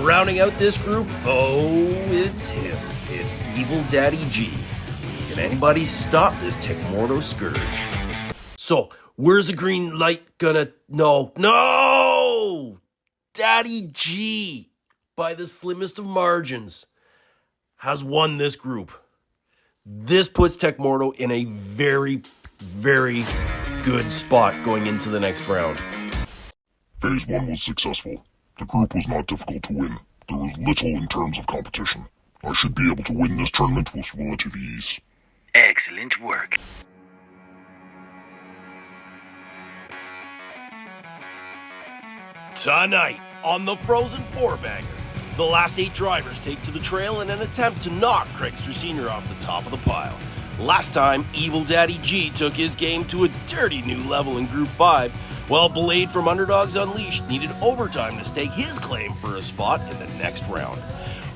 Rounding out this group, it's him. It's Evil Daddy G. Can anybody stop this Tecmorto scourge? So, where's the green light gonna... No! Daddy G, by the slimmest of margins, has won this group. This puts Tecmorto in a very, very good spot going into the next round. Phase 1 was successful. The group was not difficult to win. There was little in terms of competition. I should be able to win this tournament with relative ease. Excellent work. Tonight on the Frozen4Banger, the last 8 drivers take to the trail in an attempt to knock Craigster Sr. off the top of the pile. Last time, Evil Daddy G took his game to a dirty new level in Group 5, while Blade from Underdogs Unleashed needed overtime to stake his claim for a spot in the next round.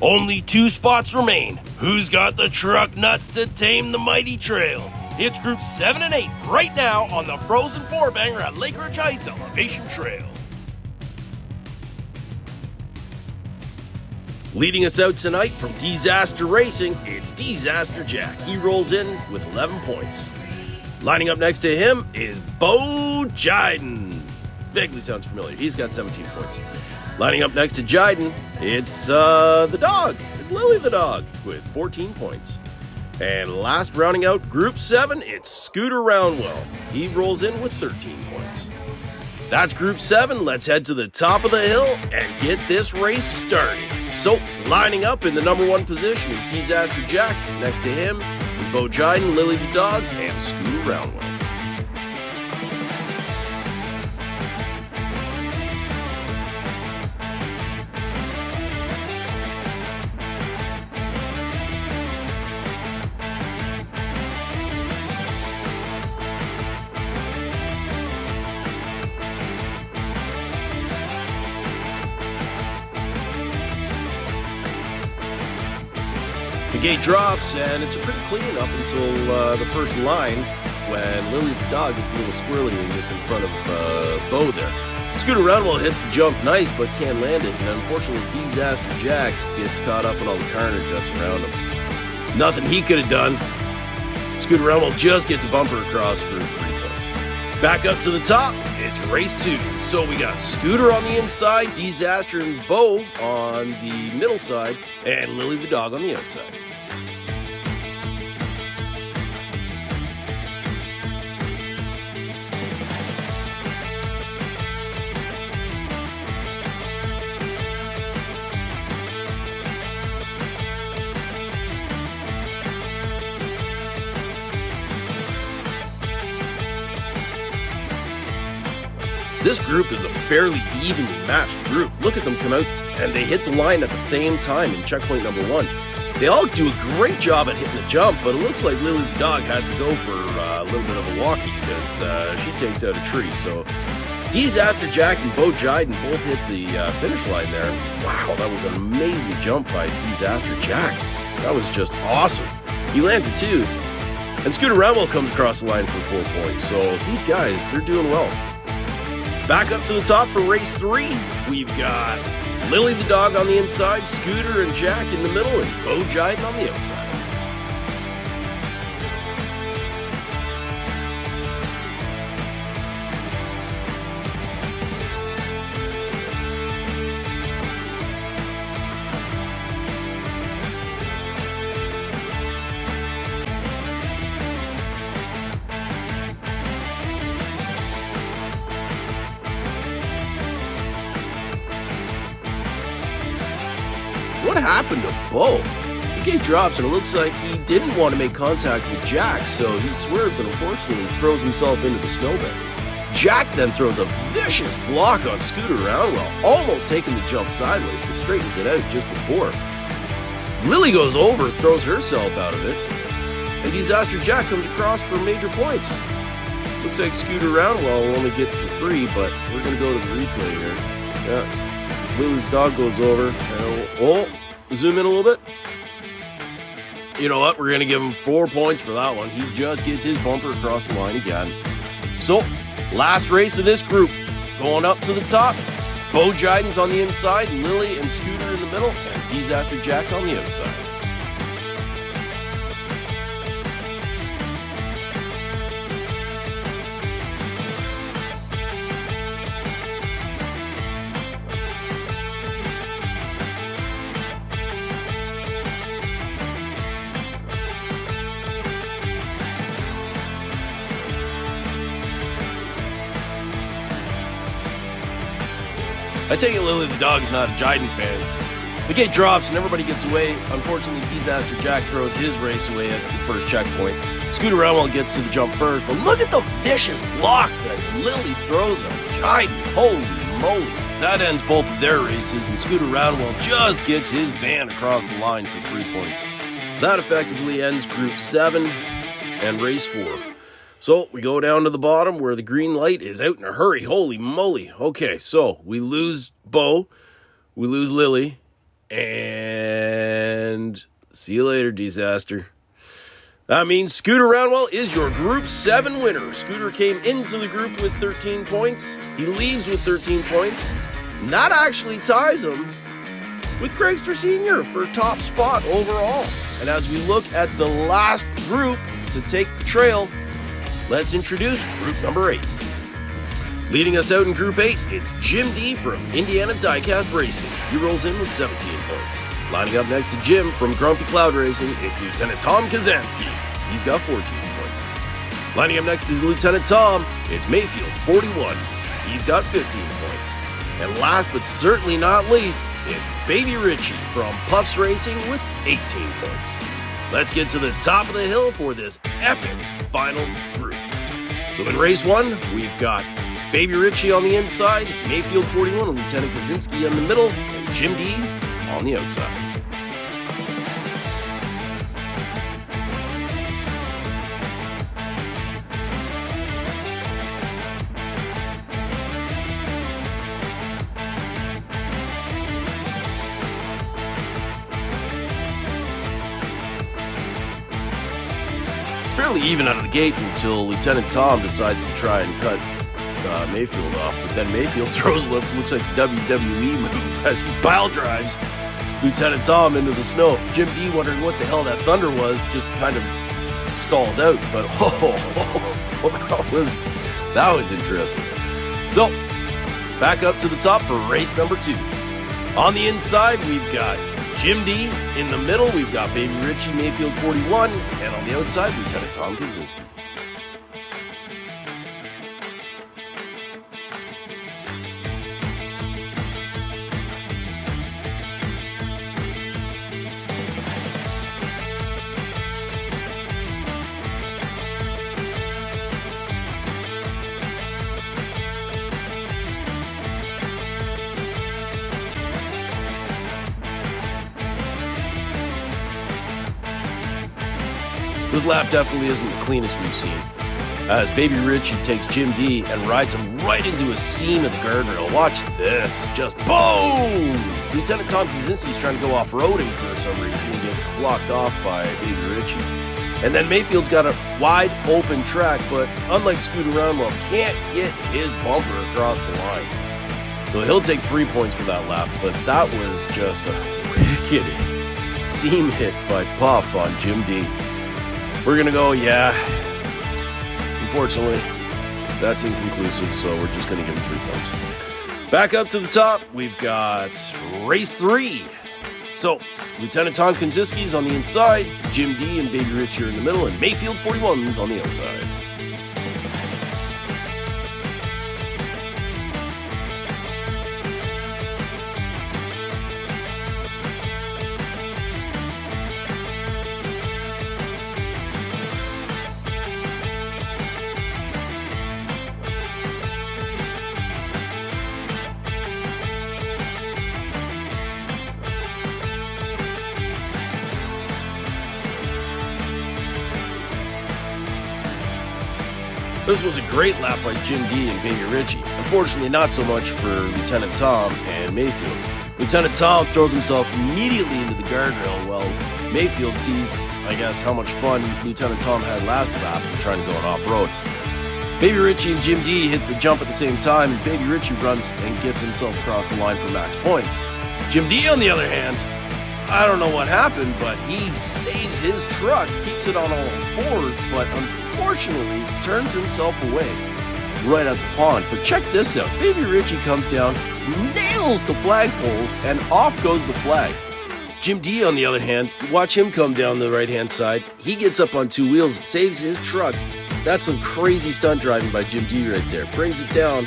Only 2 spots remain. Who's got the truck nuts to tame the mighty trail? It's Group 7 and 8 right now on the Frozen4Banger at Lake Ridge Heights Elevation Trail. Leading us out tonight from Disaster Racing, it's Disaster Jack. He rolls in with 11 points. Lining up next to him is Bo Jiden. Vaguely sounds familiar. He's got 17 points. Lining up next to Jiden, it's the dog. It's Lily the dog with 14 points. And last, rounding out Group 7, it's Scooter Roundwell. He rolls in with 13 points. That's Group 7. Let's head to the top of the hill and get this race started. So, lining up in the number 1 position is Disaster Jack. Next to him is Bo Jiden, Lily the dog, and Scooter Roundwell. The gate drops, and it's a pretty clean up until the first line, when Lily the dog gets a little squirrely and gets in front of Bo there. Scooter Roundwell hits the jump nice, but can't land it, and unfortunately Disaster Jack gets caught up in all the carnage that's around him. Nothing he could have done. Scooter Roundwell just gets a bumper across for 3 points. Back up to the top, it's race 2. So we got Scooter on the inside, Disaster and Bo on the middle side, and Lily the dog on the outside. This group is a fairly evenly matched group. Look at them come out, and they hit the line at the same time in checkpoint number 1. They all do a great job at hitting the jump, but it looks like Lily the dog had to go for a little bit of a walkie because she takes out a tree. So Disaster Jack and Bo Jiden both hit the finish line there. Wow, that was an amazing jump by Disaster Jack. That was just awesome. He lands it too. And Scooter Roundwell comes across the line for 4 points. So these guys, they're doing well. Back up to the top for race 3, we've got Lily the dog on the inside, Scooter and Jack in the middle, and Bo Jiden on the outside. What happened to Bo? The gate drops and it looks like he didn't want to make contact with Jack, so he swerves and unfortunately throws himself into the snowbank. Jack then throws a vicious block on Scooter Roundwell, almost taking the jump sideways, but straightens it out just before. Lily goes over, throws herself out of it, and Disaster Jack comes across for major points. Looks like Scooter Roundwell only gets the 3, but we're going to go to the replay here. Yeah, Lily the dog goes over, and zoom in a little bit. You know what? We're going to give him 4 points for that one. He just gets his bumper across the line again. So, last race of this group. Going up to the top, Bo Jidens on the inside, Lily and Scooter in the middle, and Disaster Jack on the outside. I take it Lily the dog is not a Jiden fan. The gate drops and everybody gets away. Unfortunately, Disaster Jack throws his race away at the first checkpoint. Scooter Roundwell gets to the jump first, but look at the vicious block that Lily throws at Jiden. Holy moly. That ends both of their races, and Scooter Roundwell just gets his van across the line for 3 points. That effectively ends Group 7 and Race 4. So we go down to the bottom where the green light is out in a hurry. Holy moly. Okay, so we lose Bo, we lose Lily, and see you later, Disaster. That means Scooter Roundwell is your Group 7 winner. Scooter came into the group with 13 points. He leaves with 13 points. And that actually ties him with Craigster Sr. for top spot overall. And as we look at the last group to take the trail, let's introduce group number 8. Leading us out in group 8, it's Jim D from Indiana Diecast Racing. He rolls in with 17 points. Lining up next to Jim from Grumpy Cloud Racing, it's Lieutenant Tom Kazansky. He's got 14 points. Lining up next to Lieutenant Tom, it's Mayfield, 41. He's got 15 points. And last but certainly not least, it's Baby Richie from Puffs Racing with 18 points. Let's get to the top of the hill for this epic final group. So in race 1, we've got Baby Richie on the inside, Mayfield 41 and Lieutenant Kaczynski in the middle, and Jim D on the outside. Fairly even out of the gate until Lieutenant Tom decides to try and cut Mayfield off, but then Mayfield throws what looks like a WWE move as he pile drives Lieutenant Tom into the snow. Jim D, wondering what the hell that thunder was, just kind of stalls out, but that was interesting. So, back up to the top for race number 2. On the inside, we've got Jim D. In the middle, we've got Baby Richie, Mayfield 41, and on the outside, Lieutenant Tom Kaczynski. This lap definitely isn't the cleanest we've seen, as Baby Richie takes Jim D and rides him right into a seam of the guardrail. Watch this, just boom! Lieutenant Tom Kaczynski's trying to go off-roading for some reason. He gets blocked off by Baby Richie. And then Mayfield's got a wide open track, but unlike Scooter Roundwell, can't get his bumper across the line. So he'll take 3 points for that lap, but that was just a wicked seam hit by Puff on Jim D. We're going to go, yeah. Unfortunately, that's inconclusive, so we're just going to give him 3 points. Back up to the top, we've got race 3. So, Lieutenant Tom Kaczynski is on the inside, Jim D and Baby Rich are in the middle, and Mayfield 41 is on the outside. This was a great lap by Jim D and Baby Richie. Unfortunately, not so much for Lieutenant Tom and Mayfield. Lieutenant Tom throws himself immediately into the guardrail while Mayfield sees, I guess, how much fun Lieutenant Tom had last lap trying to go on off-road. Baby Richie and Jim D hit the jump at the same time, and Baby Richie runs and gets himself across the line for max points. Jim D, on the other hand, I don't know what happened, but he saves his truck, keeps it on all fours, but unfortunately turns himself away right at the pond. But check this out. Baby Richie comes down, nails the flagpoles, and off goes the flag. Jim D, on the other hand, watch him come down the right-hand side. He gets up on two wheels, saves his truck. That's some crazy stunt driving by Jim D right there. Brings it down,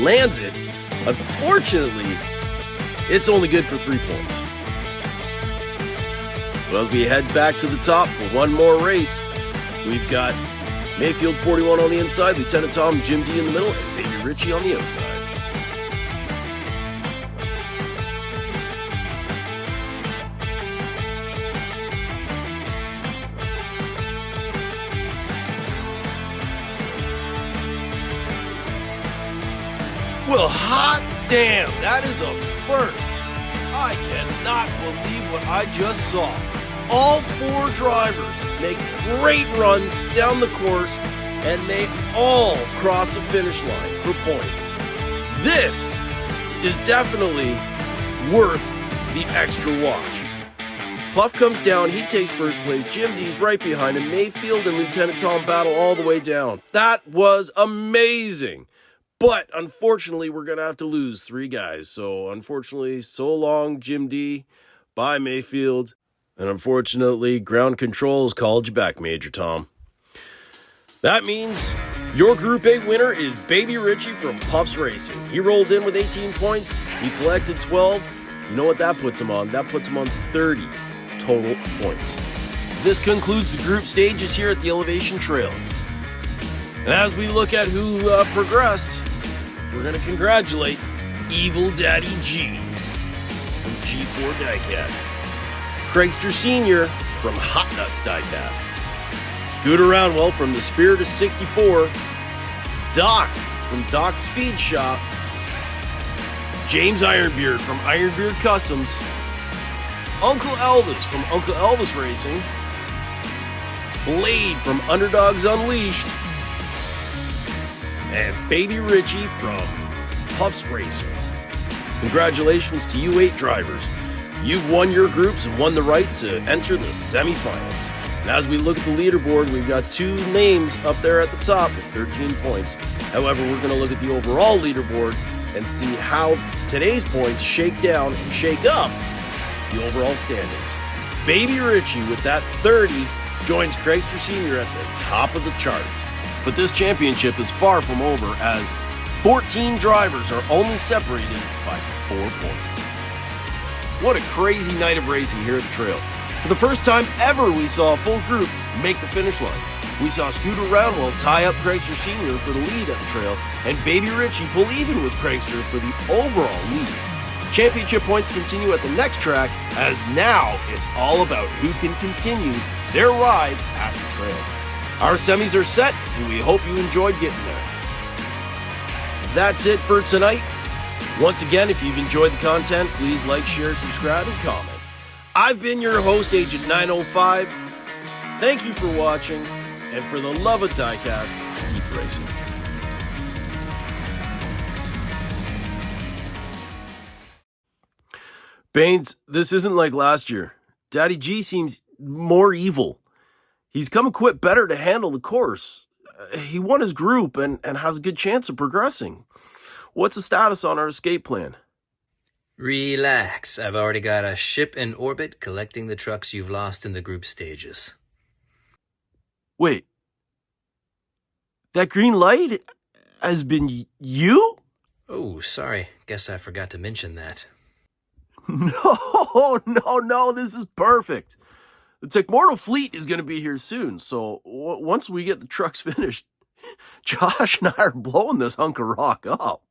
lands it. Unfortunately, it's only good for 3 points. So as we head back to the top for one more race, we've got Mayfield 41 on the inside, Lieutenant Tom and Jim D in the middle, and Baby Richie on the outside. Well, hot damn, that is a first. I cannot believe what I just saw. All 4 drivers make great runs down the course, and they all cross the finish line for points. This is definitely worth the extra watch. Puff comes down, he takes first place, Jim D's right behind him, Mayfield and Lieutenant Tom battle all the way down. That was amazing. But unfortunately, we're going to have to lose 3 guys. So unfortunately, so long, Jim D. Bye, Mayfield. And unfortunately, ground control has called you back, Major Tom. That means your Group A winner is Baby Richie from Puffs Racing. He rolled in with 18 points. He collected 12. You know what that puts him on? That puts him on 30 total points. This concludes the group stages here at the Elevation Trail. And as we look at who progressed, we're going to congratulate Evil Daddy G from G4 Diecast, Craigster Sr. from Hot Nuts Diecast, Scooter Roundwell from the Spirit of 64, Doc from Doc's Speed Shop, James Ironbeard from Ironbeard Customs, Uncle Elvis from Uncle Elvis Racing, Blade from Underdogs Unleashed, and Baby Richie from Puffs Racing. Congratulations to you 8 drivers. You've won your groups and won the right to enter the semifinals. And as we look at the leaderboard, we've got 2 names up there at the top with 13 points. However, we're going to look at the overall leaderboard and see how today's points shake down and shake up the overall standings. Baby Richie with that 30 joins Craigster Sr. at the top of the charts. But this championship is far from over as 14 drivers are only separated by 4 points. What a crazy night of racing here at the trail. For the first time ever, we saw a full group make the finish line. We saw Scooter Roundwell tie up Craigster Sr. for the lead at the trail, and Baby Richie pull even with Craigster for the overall lead. Championship points continue at the next track, as now it's all about who can continue their ride at the trail. Our semis are set, and we hope you enjoyed getting there. That's it for tonight. Once again, if you've enjoyed the content, please like, share, subscribe, and comment. I've been your host, Agent 905. Thank you for watching, and for the love of diecast, keep racing. Baines, this isn't like last year. Daddy G seems more evil. He's come equipped better to handle the course. He won his group and has a good chance of progressing. What's the status on our escape plan? Relax. I've already got a ship in orbit collecting the trucks you've lost in the group stages. Wait. That green light has been you? Oh, sorry. Guess I forgot to mention that. No, this is perfect. The Techmortal fleet is going to be here soon, so once we get the trucks finished, Josh and I are blowing this hunk of rock up.